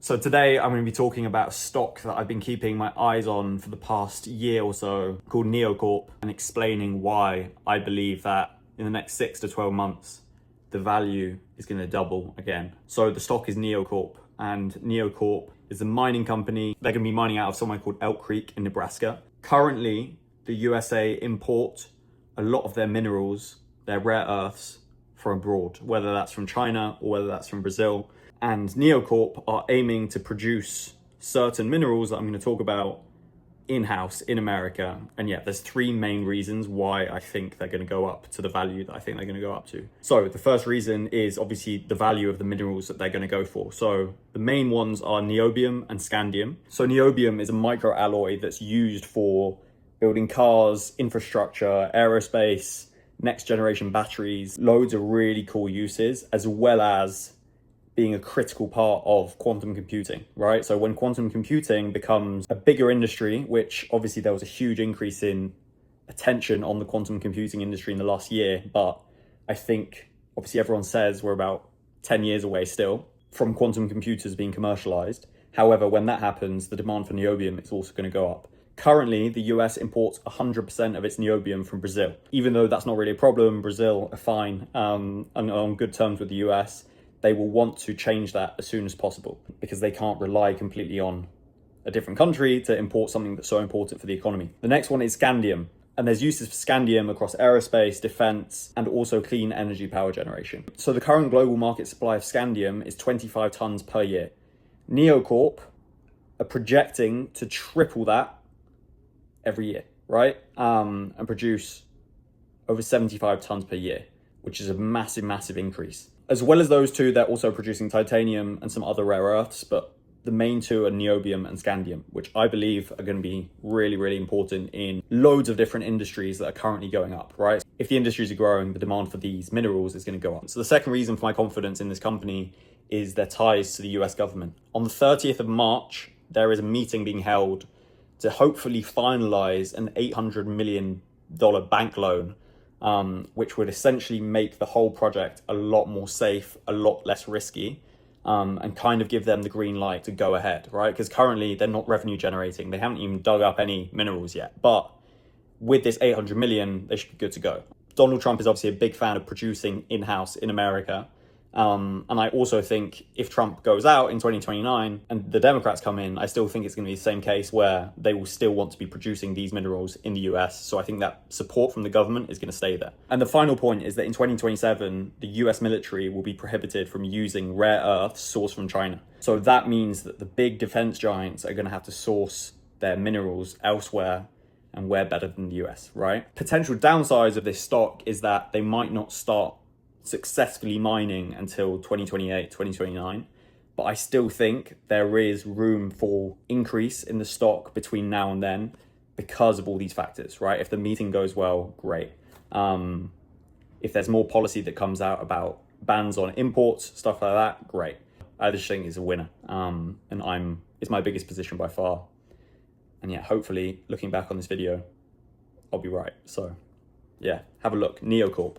So today I'm going to be talking about a stock that I've been keeping my eyes on for the past year or so called niocorp, and explaining why I believe that in the next 6 to 12 months, the value is going to double again. So the stock is niocorp, and niocorp is a mining company. They're going to be mining out of somewhere called Elk Creek in Nebraska. Currently, the USA import a lot of their minerals, their rare earths, from abroad, whether that's from China or whether that's from Brazil. And niocorp are aiming to produce certain minerals that I'm going to talk about in-house in America. And yeah, there's three main reasons why I think they're going to go up to the value that I think they're going to go up to. So the first reason is obviously the value of the minerals that they're going to go for. So the main ones are niobium and scandium. So niobium is a microalloy that's used for building cars, infrastructure, aerospace, next generation batteries, loads of really cool uses, as well as being a critical part of quantum computing, right? So when quantum computing becomes a bigger industry, which obviously there was a huge increase in attention on the quantum computing industry in the last year, but I think obviously everyone says we're about 10 years away still from quantum computers being commercialized. However, when that happens, the demand for niobium is also going to go up. Currently, the US imports 100% of its niobium from Brazil. Even though that's not really a problem, Brazil are fine and on good terms with the US. They will want to change that as soon as possible because they can't rely completely on a different country to import something that's so important for the economy. The next one is scandium, and there's uses for scandium across aerospace, defense, and also clean energy power generation. So the current global market supply of scandium is 25 tons per year. niocorp are projecting to triple that every year, right? And produce over 75 tons per year, which is a massive, massive increase. As well as those two, they're also producing titanium and some other rare earths, but the main two are niobium and scandium, which I believe are going to be really, really important in loads of different industries that are currently going up, right? If the industries are growing, the demand for these minerals is going to go up. So the second reason for my confidence in this company is their ties to the US government. On the 30th of March, there is a meeting being held to hopefully finalize an $800 million bank loan, which would essentially make the whole project a lot more safe, a lot less risky, and kind of give them the green light to go ahead, right? Because currently they're not revenue generating. They haven't even dug up any minerals yet. But with this 800 million, they should be good to go. Donald Trump is obviously a big fan of producing in-house in America. And I also think if Trump goes out in 2029 and the Democrats come in, I still think it's going to be the same case where they will still want to be producing these minerals in the US. So I think that support from the government is going to stay there. And the final point is that in 2027, the US military will be prohibited from using rare earths sourced from China. So that means that the big defense giants are going to have to source their minerals elsewhere, and where better than the US, right? Potential downsides of this stock is that they might not start successfully mining until 2028, 2029. But I still think there is room for increase in the stock between now and then because of all these factors, right? If the meeting goes well, great. If there's more policy that comes out about bans on imports, stuff like that, great. I just think it's a winner. And it's my biggest position by far. And yeah, hopefully looking back on this video, I'll be right. So yeah, have a look, niocorp.